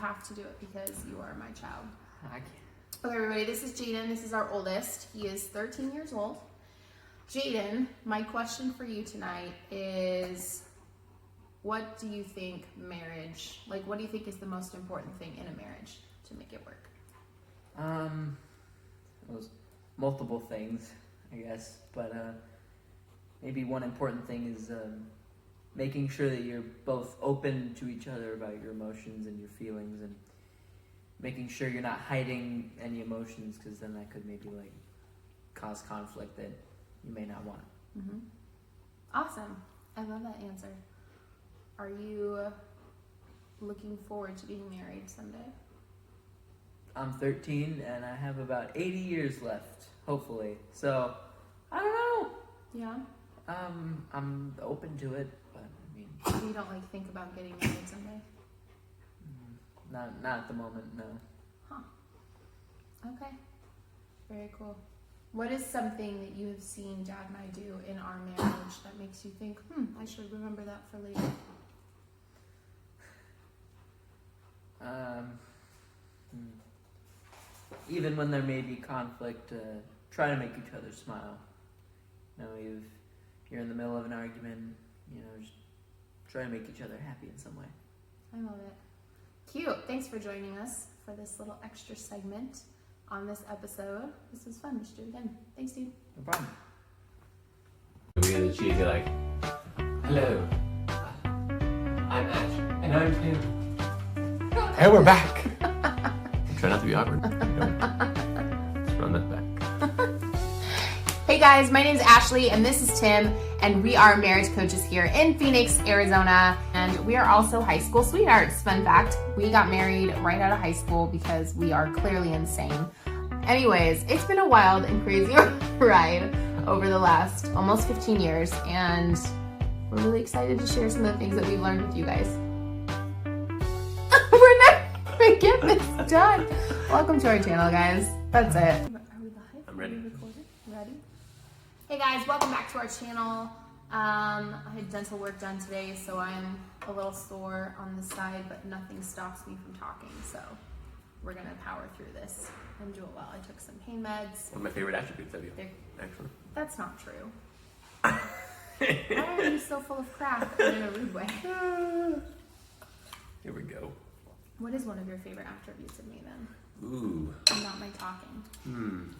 have to do it because you are my child. I can't. Okay, everybody, this is Jaden. This is our oldest. He is 13 years old. Jaden, my question for you tonight is, what do you think marriage, like what do you think is the most important thing in a marriage to make it work? Those multiple things, I guess, but maybe one important thing is making sure that you're both open to each other about your emotions and your feelings, and making sure you're not hiding any emotions, because then that could maybe like cause conflict that you may not want. Mm-hmm. Awesome. I love that answer. Are you looking forward to being married someday? I'm 13 and I have about 80 years left, hopefully. So, I don't know. Yeah? I'm open to it, but I mean... So you don't like think about getting married someday? Not at the moment, no. Huh. Okay. Very cool. What is something that you have seen Dad and I do in our marriage that makes you think, I should remember that for later? Even when there may be conflict, try to make each other smile. You know, you're in the middle of an argument, just try to make each other happy in some way. I love it. Cute. Thanks for joining us for this little extra segment on this episode. This was fun. We should do it again. Thanks, dude. No problem. We're gonna cheat, be like, hello, I'm Ash, and I'm Tim. Hey, we're back! Try not to be awkward. Let's run that back. Hey guys, my name is Ashley and this is Tim, and we are marriage coaches here in Phoenix, Arizona, and we are also high school sweethearts. Fun fact, we got married right out of high school because we are clearly insane. Anyways, it's been a wild and crazy ride over the last almost 15 years, and we're really excited to share some of the things that we've learned with you guys. We're never gonna get this done. Welcome to our channel, guys. That's it. Are we live? I'm ready. Are we recorded? Ready? Hey guys, welcome back to our channel. I had dental work done today, so I'm a little sore on the side, but nothing stops me from talking, so we're gonna power through this and do it well. I took some pain meds. One of my favorite attributes of you, They're- actually. That's not true. Why are you so full of crap and in a rude way? Here we go. What is one of your favorite attributes of me then? Ooh. Not my talking,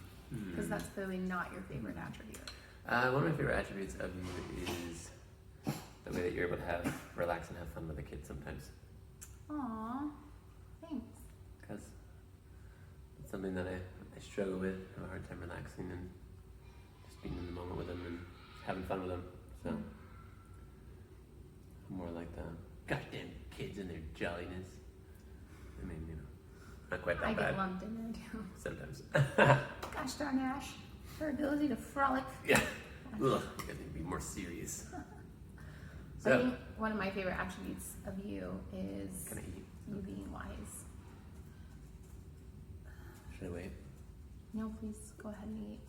because that's clearly not your favorite attribute. One of my favorite attributes of you is the way that you're able to relax and have fun with the kids sometimes. Aw, thanks. Because it's something that I struggle with. I have a hard time relaxing and just being in the moment with them and having fun with them. So I'm more like the goddamn kids and their jolliness. I mean, not quite that I bad. get lumped in there too. Sometimes. Gosh darn Ash, her ability to frolic. Yeah. Ugh, I think it'd be more serious. I think one of my favorite attributes of you is Can I eat? you being wise. Should I wait? No, please go ahead and eat.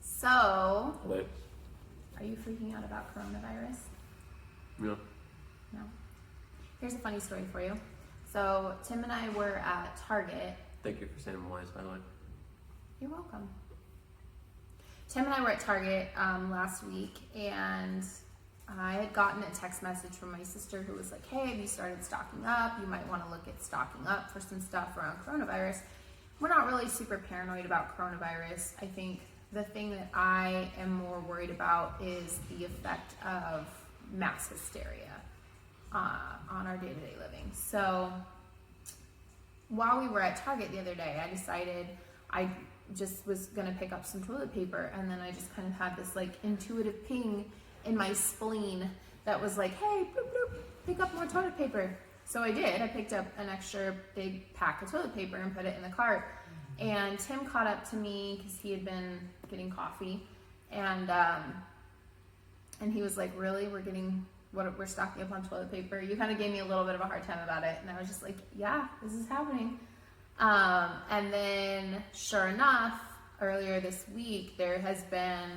So, Wait. are you freaking out about coronavirus? No. No. Here's a funny story for you. So, Tim and I were at Target. Thank you for saying I'm wise, by the way. You're welcome. Tim and I were at Target last week, and I had gotten a text message from my sister who was like, hey, have you started stocking up? You might want to look at stocking up for some stuff around coronavirus. We're not really super paranoid about coronavirus. I think the thing that I am more worried about is the effect of mass hysteria on our day-to-day living. So while we were at Target the other day, I decided I just was gonna pick up some toilet paper, and then I just kind of had this like intuitive ping in my spleen that was like, hey, bloop, bloop, pick up more toilet paper. So I did. I picked up an extra big pack of toilet paper and put it in the cart. And Tim caught up to me because he had been getting coffee, and he was like, really, we're stocking up on toilet paper? You kind of gave me a little bit of a hard time about it, and I was just like, yeah, this is happening. And then sure enough, earlier this week, there has been,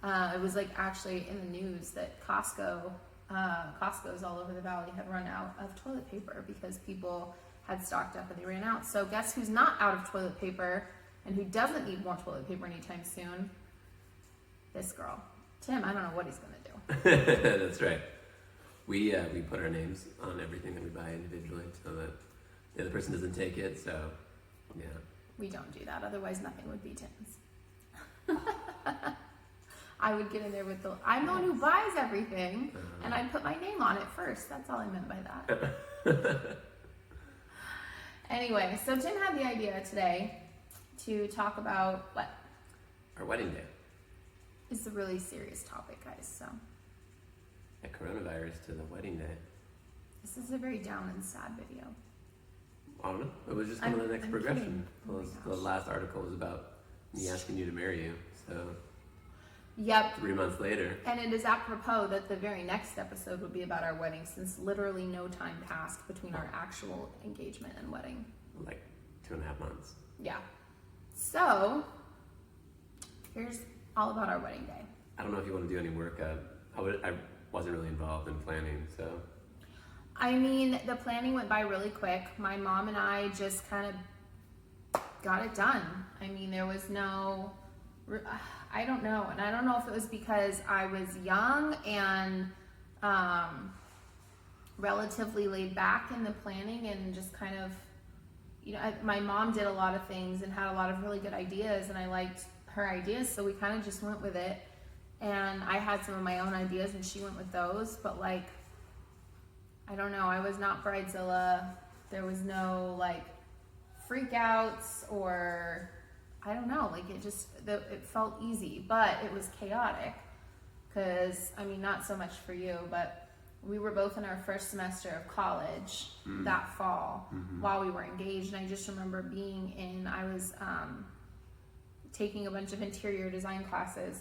it was like actually in the news that Costco Costco's all over the valley had run out of toilet paper because people had stocked up and they ran out. So guess who's not out of toilet paper and who doesn't need more toilet paper anytime soon? This girl. Tim, I don't know what he's gonna do. That's right. We put our names on everything that we buy individually so that the other person doesn't take it. So yeah. We don't do that, otherwise nothing would be Tim's. I would get in there with I'm the one who buys everything, and I put my name on it first. That's all I meant by that. Anyway, so Tim had the idea today to talk about what? Our wedding day. It's a really serious topic, guys, so. A coronavirus to the wedding day. This is a very down and sad video. I don't know. It was just kind of the next I'm progression. kidding. Oh my The gosh. last article was about me asking you to marry you. So Yep. 3 months later. And it is apropos that the very next episode would be about our wedding, since literally no time passed between our actual engagement and wedding. Like 2.5 months. Yeah. So, here's all about our wedding day. I don't know if you want to do any work. I wasn't really involved in planning, so I mean, the planning went by really quick. My mom and I just kind of got it done. I mean, there was no, I don't know. And I don't know if it was because I was young and relatively laid back in the planning and just kind of, my mom did a lot of things and had a lot of really good ideas, and I liked her ideas, so we kind of just went with it. And I had some of my own ideas and she went with those, but like, I don't know, I was not bridezilla. There was no like freakouts or I don't know, like it felt easy, but it was chaotic because, I mean, not so much for you, but we were both in our first semester of college that fall while we were engaged. And I just remember I was taking a bunch of interior design classes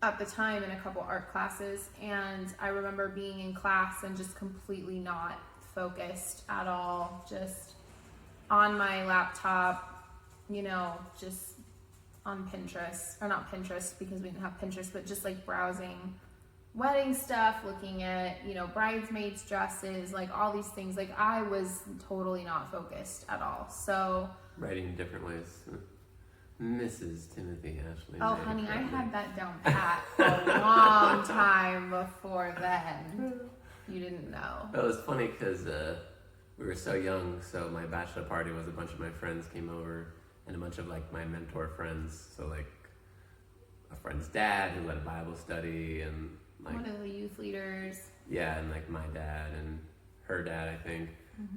at the time and a couple art classes, and I remember being in class and just completely not focused at all, just on my laptop, just on Pinterest, or not Pinterest because we didn't have Pinterest, but just like browsing wedding stuff, looking at, bridesmaids dresses, like all these things. Like I was totally not focused at all. So writing in different ways. Mrs. Timothy Ashley. oh, honey, I had that down pat a long time before then. You didn't know. It was funny because we were so young, so my bachelor party was a bunch of my friends came over and a bunch of like my mentor friends. So like a friend's dad who led a Bible study and like One of the youth leaders. yeah, and like my dad and her dad, I think,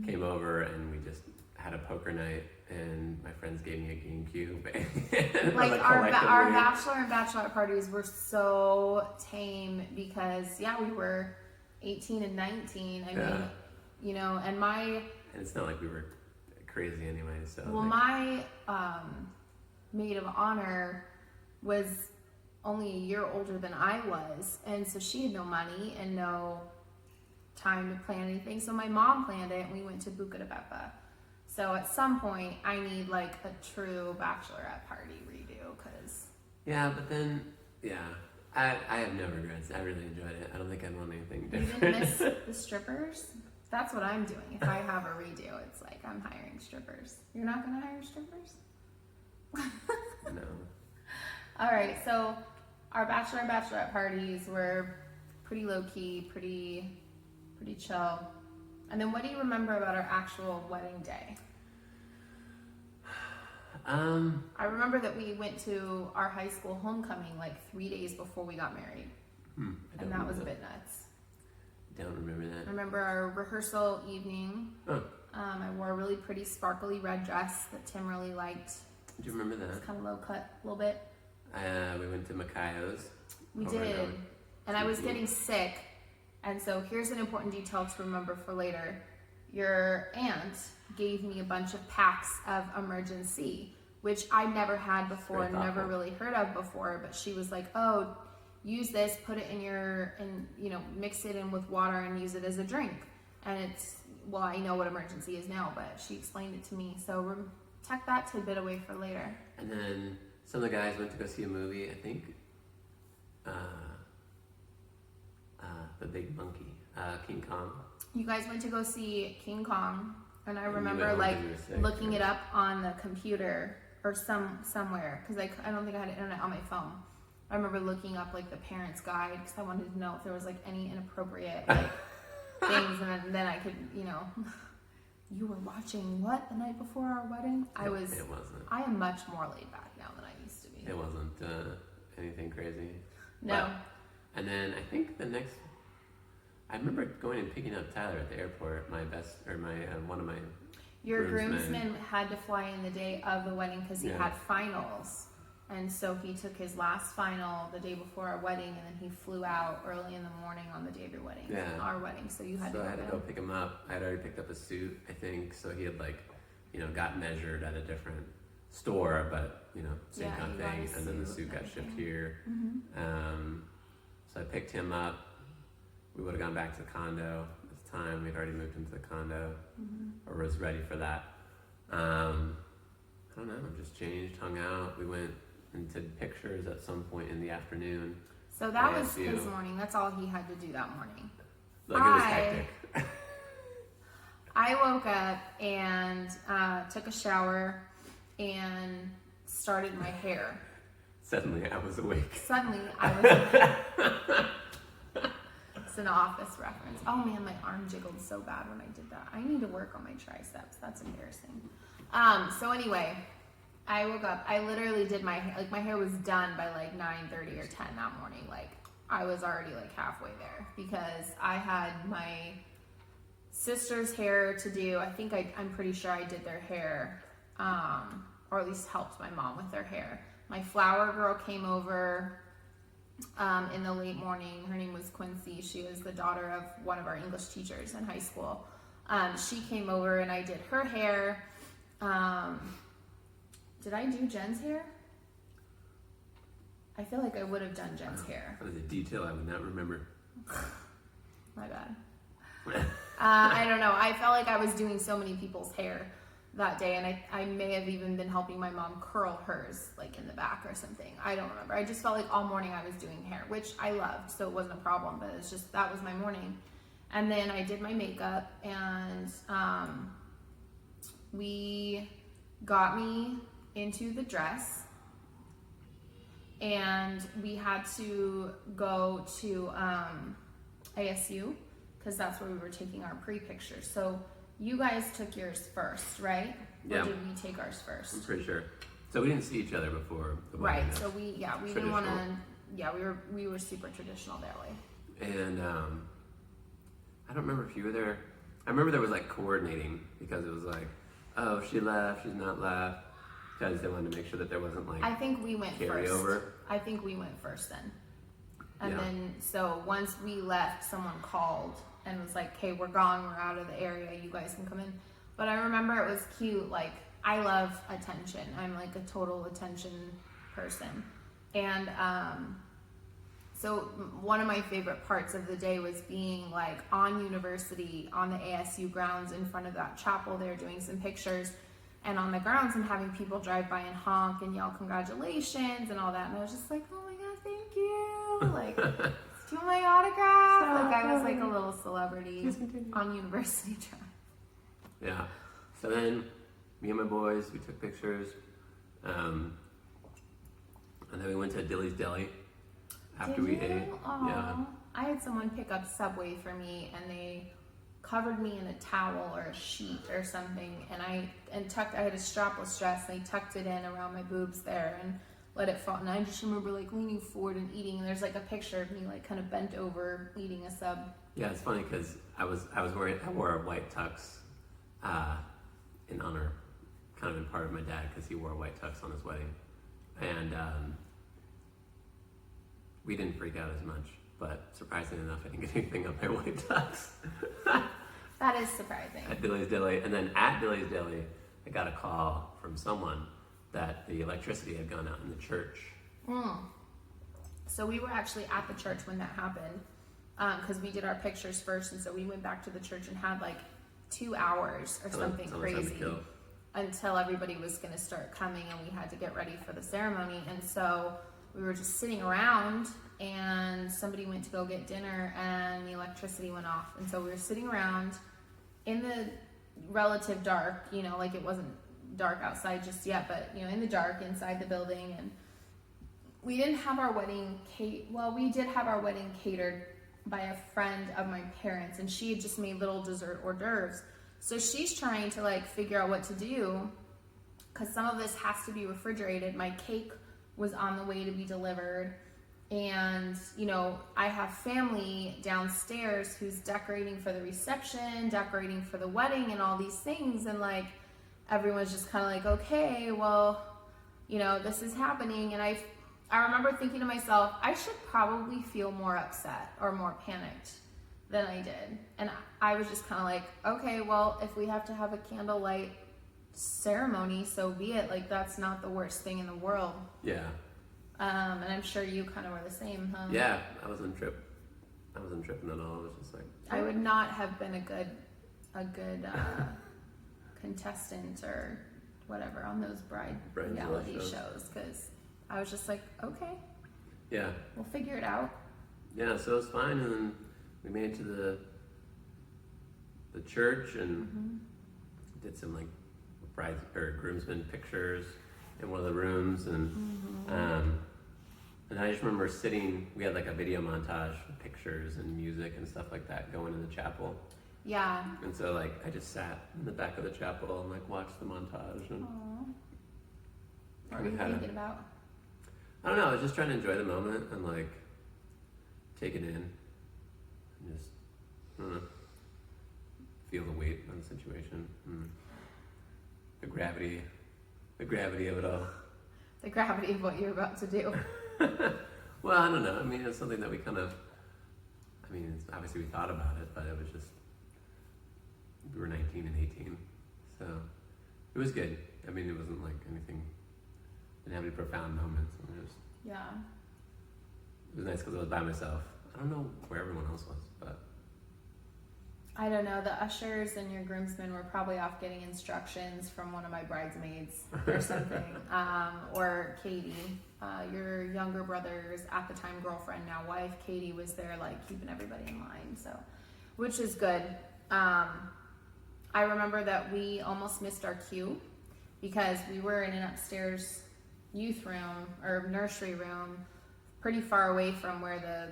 came over and we just had a poker night, and my friends gave me a GameCube. And Like our collectively- bachelor and bachelorette parties were so tame because we were 18 and 19. I mean, and and it's not like we were crazy anyway. So well, like, my maid of honor was only a year older than I was, and so she had no money and no time to plan anything. So my mom planned it, and we went to Buca de Beppa. So at some point, I need like a true bachelorette party redo, because yeah, but then I have no regrets. I really enjoyed it. I don't think I'd want anything you different. didn't miss the strippers. That's what I'm doing. If I have a redo, it's like I'm hiring strippers. You're not gonna hire strippers? No. All right, so our bachelor and bachelorette parties were pretty low key, pretty chill. And then what do you remember about our actual wedding day? I remember that we went to our high school homecoming like 3 days before we got married, I and don't that was a remember bit nuts. Don't remember I that. remember our rehearsal evening. Oh. I wore a really pretty sparkly red dress that Tim really liked. Do you remember It's that? kind of low cut a little bit. We went to Makayo's. We Oh my did. God. And I was getting sick. And so here's an important detail to remember for later. Your aunt gave me a bunch of packs of Emergen-C, which I never had before Very and never thoughtful. really heard of before. But she was like, oh, use this, put it in mix it in with water and use it as a drink. And I know what Emergen-C is now, but she explained it to me. So tuck that tidbit away for later. And then some of the guys went to go see a movie, I think. the big monkey, King Kong. You guys went to go see King Kong, and I And you remember went home like 'cause you were sick, looking right? it up on the computer or somewhere because I don't think I had internet on my phone. I remember looking up like the parents' guide because I wanted to know if there was like any inappropriate like things, and then I could, you know. You were watching what the night before our wedding? It wasn't. I am much more laid back now than I used to be. It wasn't anything crazy. No. And then I think I remember going and picking up Tyler at the airport. One of my Your groomsmen. groomsman had to fly in the day of the wedding because he Yeah. had finals. And so he took his last final the day before our wedding, and then he flew out early in the morning on the day of your wedding. Yeah. Our wedding. So you had So to I go had to get go him. pick him up. I had already picked up a suit, I think. So he had got measured at a different store, but same Yeah, kind of you got thing. his And then the suit suit got and shipped everything. here. So I picked him up. We would have gone back to the condo at the time. We'd already moved into the condo, or was ready for that. I don't know. Just changed, hung out. We went and did pictures at some point in the afternoon. So that Yeah, was you. his morning. That's all he had to do that morning. It was hectic. I woke up and took a shower and started my hair. Suddenly, I was awake. Suddenly, I was. It's an Office reference. Oh man, my arm jiggled so bad when I did that. I need to work on my triceps. That's embarrassing. So anyway, I woke up. I literally did my hair. Like my hair was done by like 9:30 or 10 that morning. Like I was already like halfway there because I had my sister's hair to do. I think I'm pretty sure I did their hair, or at least helped my mom with their hair. My flower girl came over in the late morning. Her name was Quincy. She was the daughter of one of our English teachers in high school. She came over and I did her hair. Did I do Jen's hair? I feel like I would have done Jen's hair. That was a detail I would not remember. My bad. I don't know. I felt like I was doing so many people's hair that day, and I may have even been helping my mom curl hers, like in the back or something. I don't remember. I just felt like all morning I was doing hair, which I loved, so it wasn't a problem, but it's just that was my morning. And then I did my makeup, and we got me into the dress, and we had to go to ASU because that's where we were taking our pre-pictures. So you guys took yours first, right? Yeah. Or did we take ours first? I'm pretty sure. So we didn't see each other before the wedding. Right. So we didn't want to. Traditional. Yeah, we were super traditional that way. And I don't remember if you were there. I remember there was like coordinating because it was like, oh, she left, she's not left, because they wanted to make sure that there wasn't like I think we went first. carryover. I think we went first then. And Yeah. then, so once we left, someone called and was like, okay, we're gone, we're out of the area, you guys can come in. But I remember it was cute. Like, I love attention. I'm like a total attention person. And so one of my favorite parts of the day was being like on University, on the ASU grounds in front of that chapel there, doing some pictures. And on the grounds and having people drive by and honk and yell congratulations and all that. And I was just like, oh my God, thank you. Like, do my autograph. Like I was like a little celebrity on University Drive. Yeah. So then, me and my boys, we took pictures, and then we went to Dilly's Deli after Did we you? ate. Aw. Yeah. I had someone pick up Subway for me and they covered me in a towel or a sheet or something, and I had a strapless dress and they tucked it in around my boobs there and let it fall. And I just remember like leaning forward and eating, and there's like a picture of me like kind of bent over eating a sub. Yeah, it's funny because I wore a white tux, in honor, kind of in part of my dad, because he wore a white tux on his wedding, and we didn't freak out as much. But surprisingly enough, I didn't get anything on my white tux That is surprising. at Dilly's Deli. And then at Dilly's Deli, I got a call from someone that the electricity had gone out in the church. So we were actually at the church when that happened, because we did our pictures first, and so we went back to the church and had like 2 hours or something Someone had to crazy kill. until everybody was going to start coming and we had to get ready for the ceremony. And so we were just sitting around, and somebody went to go get dinner, and the electricity went off. And so we were sitting around in the relative dark, you know, like it wasn't dark outside just yet, but you know, in the dark inside the building. And we didn't have our wedding we did have our wedding catered by a friend of my parents, and she had just made little dessert hors d'oeuvres. So she's trying to like figure out what to do, because some of this has to be refrigerated. My cake was on the way to be delivered, and you know, I have family downstairs who's decorating for the reception, decorating for the wedding, and all these things. And like, everyone's just kind of like, okay, well, you know, this is happening. And I remember thinking to myself, I should probably feel more upset or more panicked than I did. And I was just kind of like, okay, well, if we have to have a candlelight ceremony, so be it. Like, that's not the worst thing in the world. Yeah. And I'm sure you kind of were the same, huh? Yeah, I wasn't tripping at all. I was just like, I would not have been a good contestant or whatever on those bride reality shows, because I was just like, okay, yeah, we'll figure it out. Yeah, so it was fine, and then we made it to the church and did some like bride or groomsmen pictures in one of the rooms, and I just remember sitting. We had like a video montage with pictures and music and stuff like that going in the chapel. Yeah. And so like I just sat in the back of the chapel and like watched the montage. And what were you thinking about? I don't know. I was just trying to enjoy the moment and like take it in and just, I don't know, feel the weight of the situation and the gravity of it all. The gravity of what you're about to do. Well, I don't know. I mean, it's something that we kind of, obviously we thought about it, but it was just, we were 19 and 18, so it was good. I mean, it wasn't like anything, didn't have any profound moments. Yeah. It was nice because I was by myself. I don't know where everyone else was, but I don't know. The ushers and your groomsmen were probably off getting instructions from one of my bridesmaids or something. Or Katie, your younger brother's at the time girlfriend, now wife, Katie was there like keeping everybody in line. So, which is good. I remember that we almost missed our cue because we were in an upstairs youth room or nursery room pretty far away from where the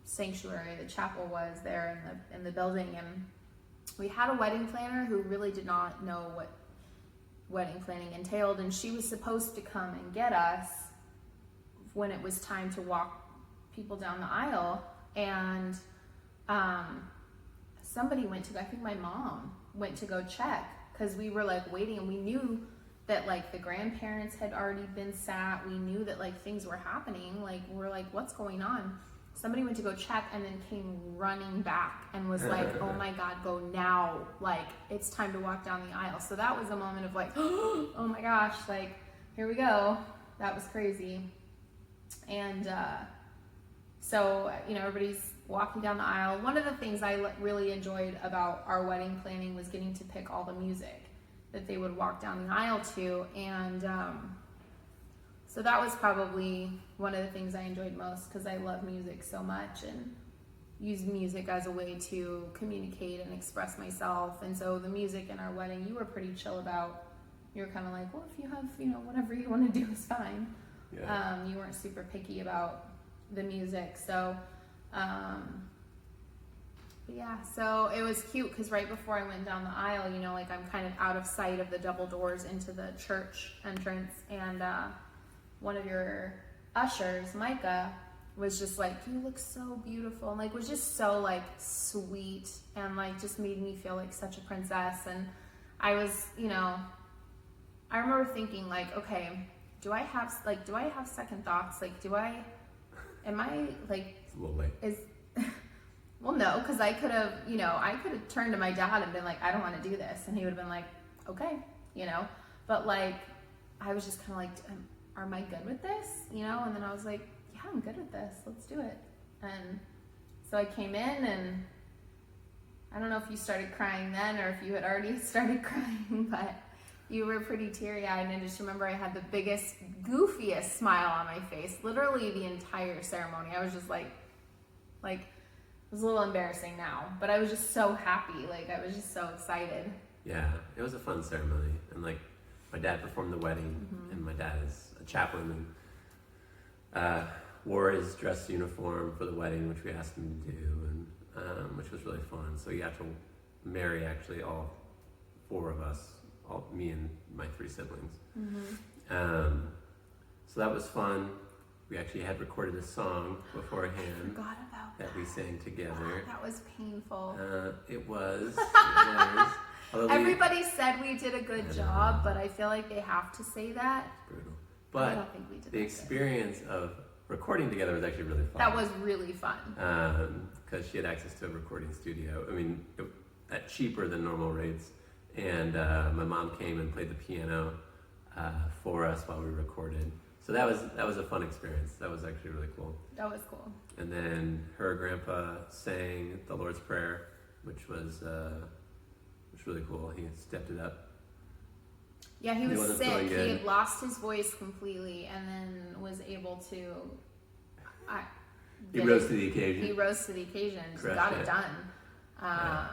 sanctuary, the chapel was there in the building, and we had a wedding planner who really did not know what wedding planning entailed, and she was supposed to come and get us when it was time to walk people down the aisle. And somebody went to, I think my mom went to go check, because we were like waiting, and we knew that like the grandparents had already been sat. We knew that like things were happening. Like we're like, what's going on? Somebody went to go check and then came running back and was like, oh my God, go now. Like, it's time to walk down the aisle. So that was a moment of like, oh my gosh, like, here we go. That was crazy. And so, you know, everybody's walking down the aisle. One of the things I really enjoyed about our wedding planning was getting to pick all the music that they would walk down the aisle to. And so that was probably one of the things I enjoyed most, because I love music so much and use music as a way to communicate and express myself. And so the music in our wedding, you were pretty chill about. You were kind of like, well, if you have, you know, whatever you want to do is fine. yeah. You weren't super picky about the music. So, yeah, so it was cute because right before I went down the aisle, you know, like I'm kind of out of sight of the double doors into the church entrance, and one of your ushers, Micah, was just like, you look so beautiful, and like was just so like sweet and like just made me feel like such a princess. And I was, you know, I remember thinking like, okay, do I have second thoughts? Like, am I like, It's a little late. Well, no, because I could have, you know, turned to my dad and been like, I don't want to do this, and he would have been like, okay, you know, but like, I was just kind of like, am I good with this, you know? And then I was like, yeah, I'm good with this, let's do it. And so I came in, and I don't know if you started crying then or if you had already started crying, but You were pretty teary-eyed, and I just remember I had the biggest, goofiest smile on my face. Literally the entire ceremony. I was just like, it was a little embarrassing now, but I was just so happy. Like, I was just so excited. Yeah, it was a fun ceremony. And like, my dad performed the wedding, and my dad is a chaplain and wore his dress uniform for the wedding, which we asked him to do, and which was really fun. So he got to marry actually all four of us, me and my three siblings. So that was fun. We actually had recorded a song beforehand I forgot about that we sang together. That was painful. It was. Although Everybody said we did a good job, but I feel like they have to say that. brutal. I But don't think we did the that good. experience of recording together was actually really fun. That was really fun. Because she had access to a recording studio. I mean, at cheaper than normal rates. And my mom came and played the piano for us while we recorded. So that was a fun experience. That was actually really cool. That was cool. And then her grandpa sang the Lord's Prayer, which was really cool. He stepped it up. Yeah, he He was wasn't sick. feeling He good. had lost his voice completely, and then was able to. He get rose it- to the occasion. He rose to the occasion. Just Crushed got it it. done. Yeah.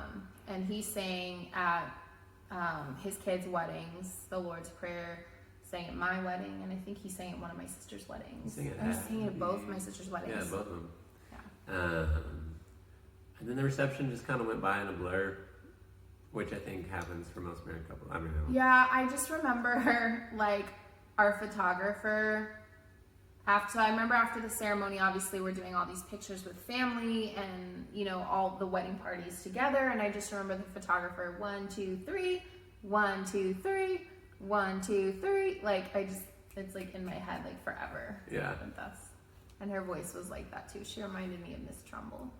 And he sang at his kids' weddings, the Lord's Prayer. Sang at my wedding, and I think he sang at one of my sister's weddings. He sang I was at singing at both my sister's weddings. Yeah, both of them. Yeah. And then the reception just kind of went by in a blur, which I think happens for most married couples. I don't know. Yeah, I just remember like our photographer. I remember after the ceremony, obviously we're doing all these pictures with family and all the wedding parties together. And I just remember the photographer 1, 2, 3, 1, 2, 3, 1, 2, 3. Like it's like in my head like forever. Yeah. And her voice was like that too. She reminded me of Miss Trumbull.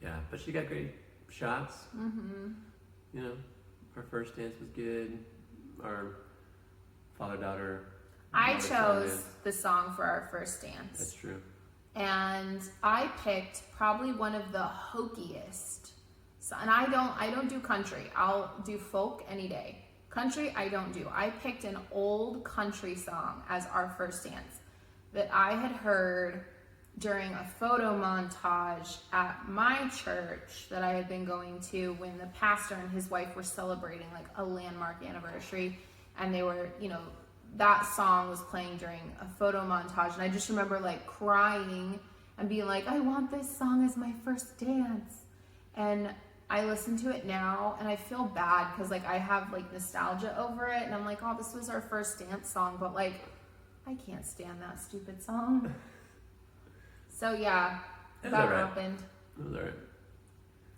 Yeah, but she got great shots. Mm-hmm. Our first dance was good. Our father-daughter. I daughter-son chose dance. the song for our first dance. That's true. And I picked probably one of the hokiest. And I don't do country. I'll do folk any day. Country, I don't do. I picked an old country song as our first dance that I had heard during a photo montage at my church that I had been going to when the pastor and his wife were celebrating like a landmark anniversary, and they were, that song was playing during a photo montage, and I just remember like crying and being like, I want this song as my first dance. And I listen to it now and I feel bad because like I have like nostalgia over it, and I'm like, oh, this was our first dance song, but like I can't stand that stupid song. So yeah, It was that alright. happened. It was alright.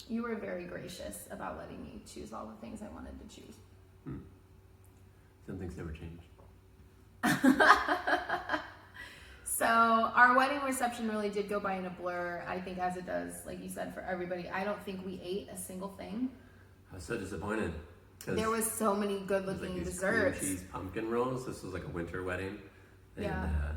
You were very gracious about letting me choose all the things I wanted to choose. Some things never change. So our wedding reception really did go by in a blur, I think, as it does, like you said, for everybody. I don't think we ate a single thing. I was so disappointed. 'Cause There was so many it was good-looking like these desserts. cream cheese pumpkin rolls. This was like a winter wedding. And, Yeah.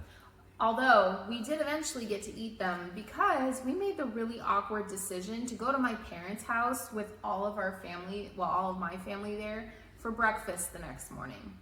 Although we did eventually get to eat them because we made the really awkward decision to go to my parents' house with all of our family, all of my family there for breakfast the next morning.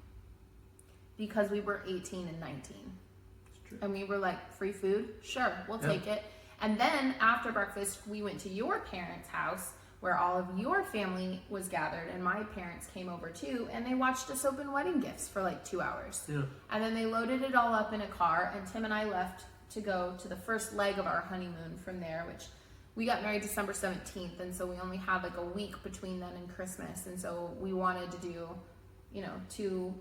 Because we were 18 and 19. It's true. And we were like, free food? Sure, we'll Yeah. take it. And then after breakfast, we went to your parents' house where all of your family was gathered, and my parents came over too, and they watched us open wedding gifts for like 2 hours. Yeah. And then they loaded it all up in a car, and Tim and I left to go to the first leg of our honeymoon from there, which we got married December 17th, and so we only had like a week between then and Christmas, and so we wanted to do, 2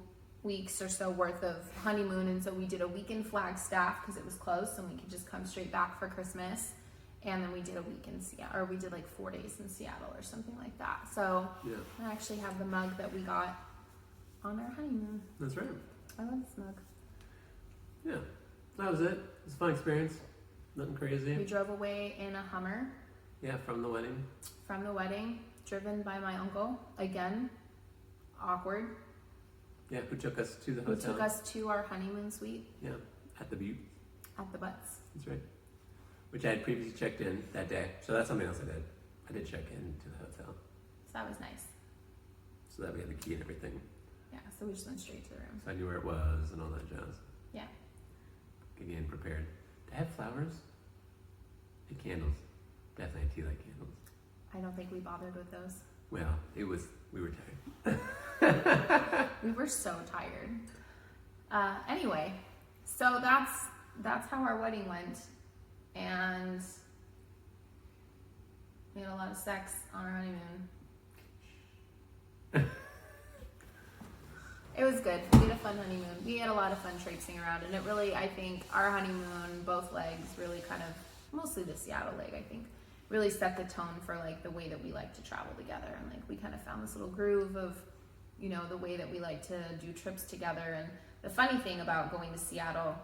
weeks or so worth of honeymoon, and so we did a week in Flagstaff because it was close and we could just come straight back for Christmas. And then we did a week in Seattle, or we did like 4 days in Seattle or something like that. So Yeah. I actually have the mug that we got on our honeymoon. That's right. I love this mug. Yeah. That was it. It was a fun experience. Nothing We crazy. drove away in a Hummer Yeah, from the wedding. from the wedding, driven by my uncle. Again, awkward. Yeah, who took us to the Who hotel. took us to our honeymoon suite Yeah, at the Butte. at the Butts. That's right. Which I had previously checked in that day. So that's something else I did. I did check in to the hotel. So that was nice. So that we had the key and everything. Yeah, so we just went straight to the room. So I knew where it was and all that jazz. Yeah. Again, prepared. They have flowers and candles. Definitely tea light candles. I don't think we bothered with those. Well, we were tired. We were so tired. Anyway, so that's how our wedding went, and we had a lot of sex on our honeymoon. It was good. We had a fun honeymoon. We had a lot of fun traipsing around, and it really, I think, our honeymoon, both legs, really kind of, mostly the Seattle leg, I think, really set the tone for like the way that we like to travel together, and like we kind of found this little groove of, you know, the way that we like to do trips together. And the funny thing about going to Seattle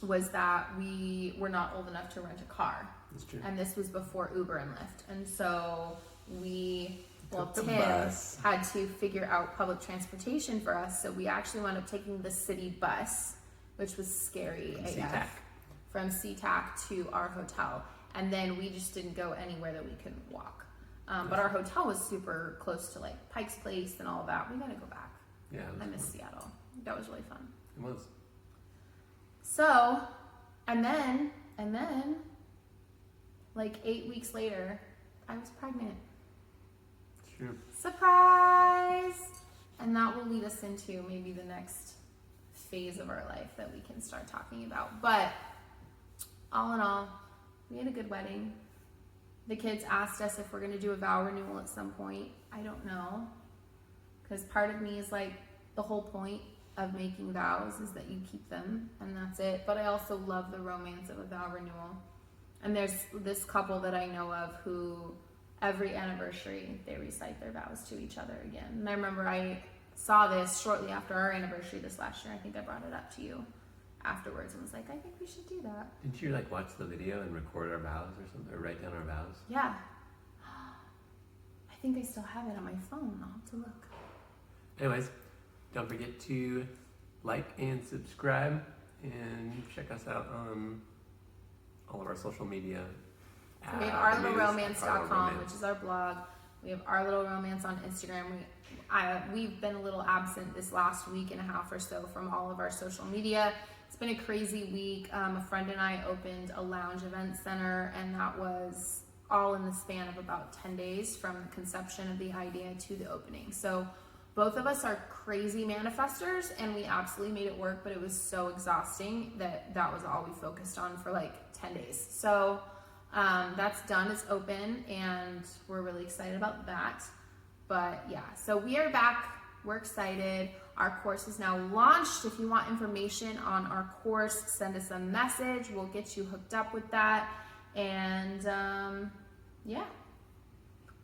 was that we were not old enough to rent a car. That's true. And this was before Uber and Lyft. And so Took the Tim bus. had to figure out public transportation for us. So we actually wound up taking the city bus, which was scary From AF, SeaTac. from SeaTac to our hotel. And then we just didn't go anywhere that we couldn't walk. But our hotel was super close to like Pike's Place and all of that. We gotta go back. Yeah, it was I miss fun. Seattle. That was really fun. It was. So, and then, like 8 weeks later, I was pregnant. It's true. Surprise! And that will lead us into maybe the next phase of our life that we can start talking about. But all in all, we had a good wedding. The kids asked us if we're going to do a vow renewal at some point. I don't know. Because part of me is like, the whole point of making vows is that you keep them, and that's it. But I also love the romance of a vow renewal. And there's this couple that I know of who every anniversary they recite their vows to each other again. And I remember I saw this shortly after our anniversary this last year. I think I brought it up to you afterwards and was like, I think we should do that. Didn't you like watch the video and record our vows or something, or write down our vows? Yeah. I think I still have it on my phone. I'll have to look. Anyways, don't forget to like and subscribe and check us out on all of our social media. So we have ourlittleromance.com, which is our blog. We have Our Little Romance on Instagram. We've been a little absent this last week and a half or so from all of our social media. It's been a crazy week. A friend and I opened a lounge event center, and that was all in the span of about 10 days from the conception of the idea to the opening. So both of us are crazy manifestors, and we absolutely made it work, but it was so exhausting that was all we focused on for like 10 days. So that's done, it's open, and we're really excited about that. But yeah, so we are back, we're excited. Our course is now launched. If you want information on our course, send us a message, we'll get you hooked up with that. And yeah,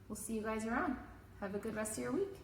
we'll see you guys around. Have a good rest of your week.